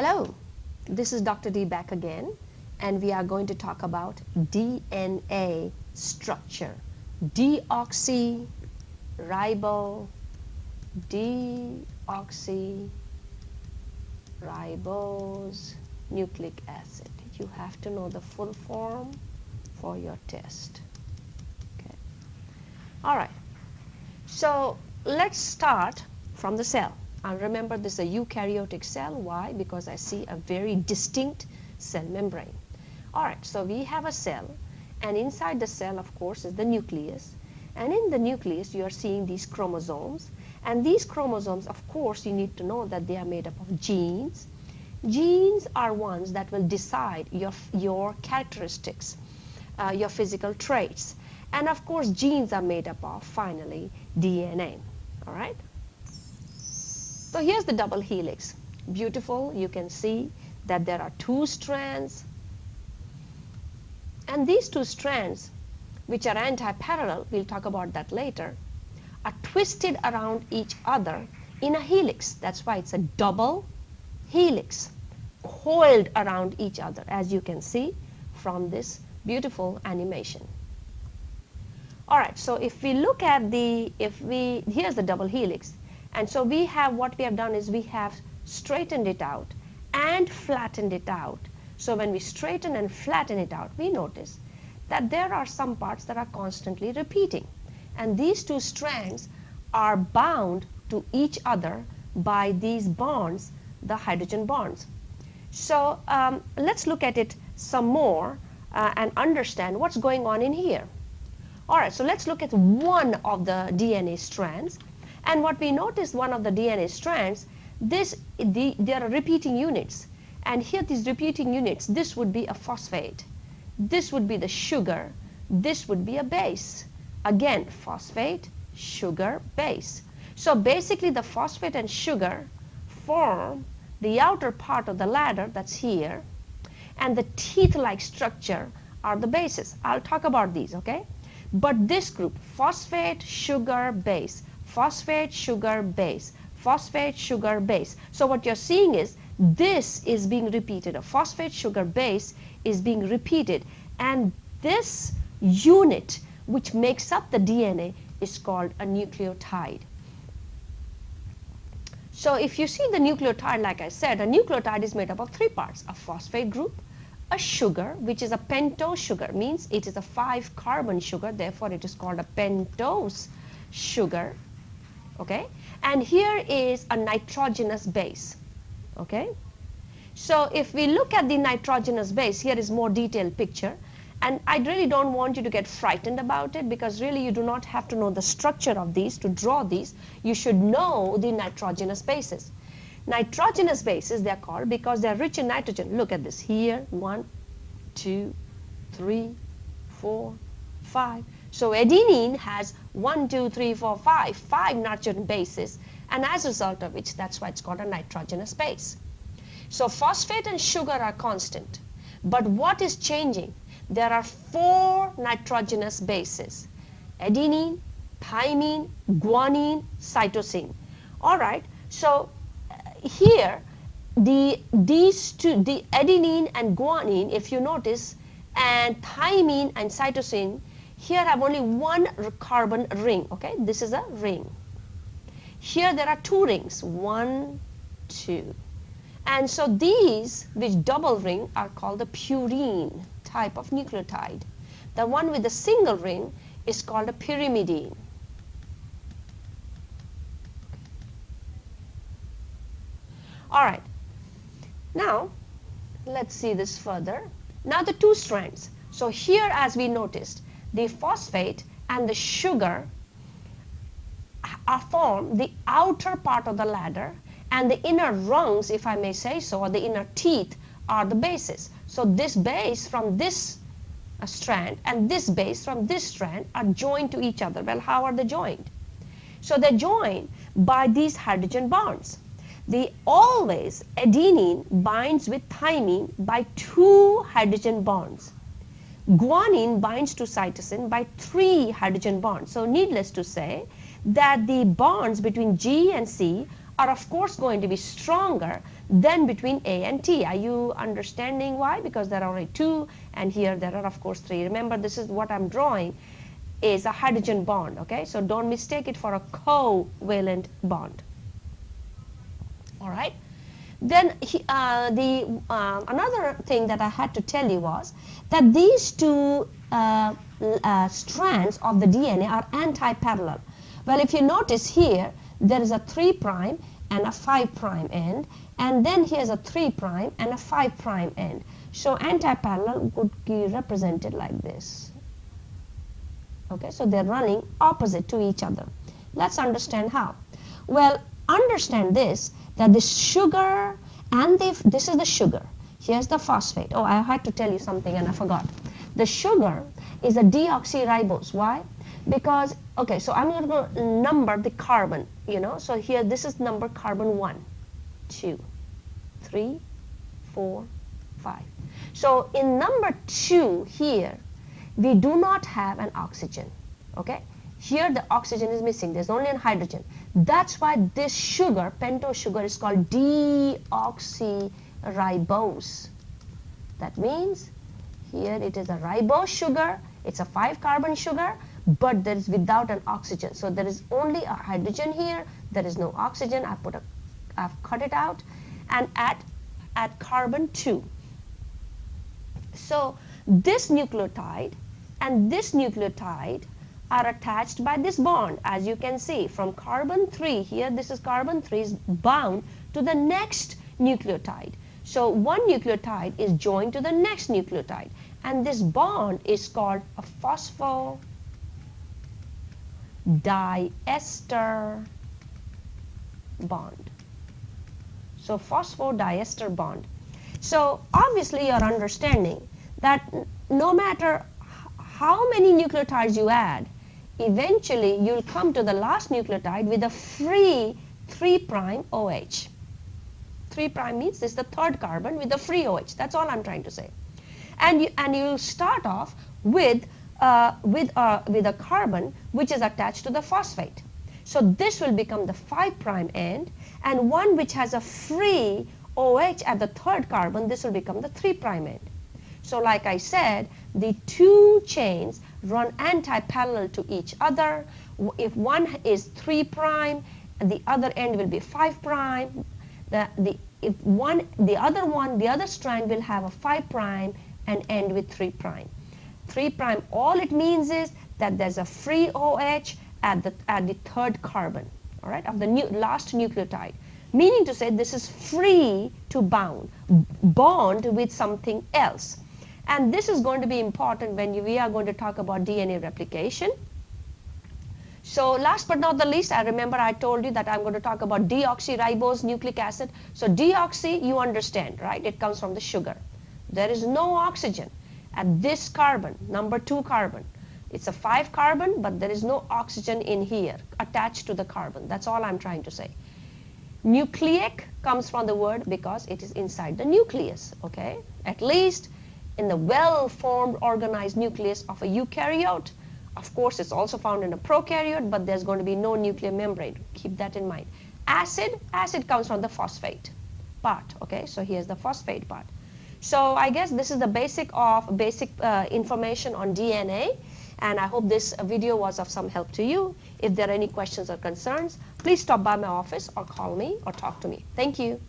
Hello, this is Dr. D back again, and we are going to talk about DNA structure. Deoxyribose nucleic acid. You have to know the full form for your test. Okay. All right. So let's start from the cell. And remember, this is a eukaryotic cell. Why? Because I see a very distinct cell membrane. All right, so we have a cell, and inside the cell, of course, is the nucleus. And in the nucleus, you are seeing these chromosomes. And these chromosomes, of course, you need to know that they are made up of genes. Genes are ones that will decide your characteristics, your physical traits. And of course, genes are made up of, finally, DNA. All right? So here's the double helix. Beautiful. You can see that there are two strands. And these two strands, which are anti-parallel, we'll talk about that later, are twisted around each other in a helix. That's why it's a double helix, coiled around each other, as you can see from this beautiful animation. All right, so if we look at here's the double helix. And so what we have done is we have straightened it out and flattened it out. So when we straighten and flatten it out, we notice that there are some parts that are constantly repeating. And these two strands are bound to each other by these bonds, the hydrogen bonds. So let's look at it some more and understand what's going on in here. All right, so let's look at one of the DNA strands. And what we notice, one of the DNA strands, there are repeating units. And here these repeating units, this would be a phosphate. This would be the sugar. This would be a base. Again, phosphate, sugar, base. So basically the phosphate and sugar form the outer part of the ladder that's here. And the teeth-like structure are the bases. I'll talk about these, okay? But this group, phosphate, sugar, base, phosphate, sugar, base, phosphate, sugar, base. So what you're seeing is this is being repeated. A phosphate, sugar, base is being repeated. And this unit, which makes up the DNA, is called a nucleotide. So if you see the nucleotide, like I said, a nucleotide is made up of three parts: a phosphate group, a sugar, which is a pentose sugar, means it is a 5-carbon sugar, therefore it is called a pentose sugar. Okay, and here is a nitrogenous base. Okay, so if we look at the nitrogenous base, here is more detailed picture, and I really don't want you to get frightened about it, because really you do not have to know the structure of these to draw these. You should know the nitrogenous bases. Nitrogenous bases, they're called because they're rich in nitrogen. Look at this here, 1, 2, 3, 4, 5. So adenine has 1, 2, 3, 4, 5 nitrogen bases, and as a result of which, that's why it's called a nitrogenous base. So phosphate and sugar are constant, but what is changing? There are 4 nitrogenous bases: adenine, thymine, guanine, cytosine. All right, so here these two, the adenine and guanine, if you notice, and thymine and cytosine, here have only 1 carbon ring. Okay, this is a ring. Here there are 2 rings, 1, 2. And so these, which double ring, are called the purine type of nucleotide. The one with the single ring is called a pyrimidine. All right, now let's see this further. Now the 2 strands. So here, as we noticed, the phosphate and the sugar form the outer part of the ladder, and the inner rungs, if I may say so, or the inner teeth, are the bases. So this base from this strand and this base from this strand are joined to each other. Well, how are they joined? So they're joined by these hydrogen bonds. Always adenine binds with thymine by 2 hydrogen bonds. Guanine binds to cytosine by 3 hydrogen bonds. So needless to say that the bonds between G and C are of course going to be stronger then between A and T. Are you understanding why? Because there are only 2, and here there are of course 3. Remember, this is what I'm drawing is a hydrogen bond, okay? So don't mistake it for a covalent bond. All right. Then another thing that I had to tell you was that these two strands of the DNA are anti-parallel. Well, if you notice here, there is a 3' and a 5' end, and then here's a 3' and a 5' end. So anti-parallel would be represented like this. Okay, so they're running opposite to each other. Let's understand how. Well, understand this, that the sugar and this is the sugar. Here's the phosphate. Oh, I had to tell you something and I forgot. The sugar is a deoxyribose. Why? Because, okay, so I'm going to number the carbon, you know. So here, this is number carbon 1, 2, 3, 4, 5. So in number 2 here, we do not have an oxygen, okay? Here the oxygen is missing. There's only a hydrogen. That's why this sugar, pentose sugar, is called deoxyribose. That means here it is a ribose sugar. It's a 5-carbon sugar, but there is without an oxygen. So there is only a hydrogen here. There is no oxygen. I've cut it out, and at carbon 2. So this nucleotide and this nucleotide are attached by this bond. As you can see, from carbon 3, here this is carbon 3 is bound to the next nucleotide. So one nucleotide is joined to the next nucleotide, and this bond is called a phosphodiester bond. So phosphodiester bond. So obviously you're understanding that no matter how many nucleotides you add, eventually you'll come to the last nucleotide with a free 3' OH. 3' means this is the 3rd carbon with a free OH. That's all I'm trying to say. And you'll start off with a carbon which is attached to the phosphate. So this will become the 5' end, and one which has a free OH at the 3rd carbon, this will become the 3' end. So like I said, the 2 chains run anti-parallel to each other. If one is 3', the other end will be 5'. The other strand will have a 5' and end with 3'. 3', all it means is that there's a free OH at the 3rd carbon, all right, of the last nucleotide. Meaning to say this is free to bond with something else. And this is going to be important when we are going to talk about DNA replication. So last but not the least, I remember I told you that I'm going to talk about deoxyribose nucleic acid. So deoxy, you understand, right? It comes from the sugar. There is no oxygen at this carbon, number 2 carbon. It's a 5 carbon, but there is no oxygen in here attached to the carbon. That's all I'm trying to say. Nucleic comes from the word because it is inside the nucleus, okay? At least in the well-formed organized nucleus of a eukaryote. Of course, it's also found in a prokaryote, but there's going to be no nuclear membrane. Keep that in mind. Acid comes from the phosphate part, okay? So here's the phosphate part. So I guess this is the basic information on DNA, and I hope this video was of some help to you. If there are any questions or concerns, please stop by my office or call me or talk to me. Thank you.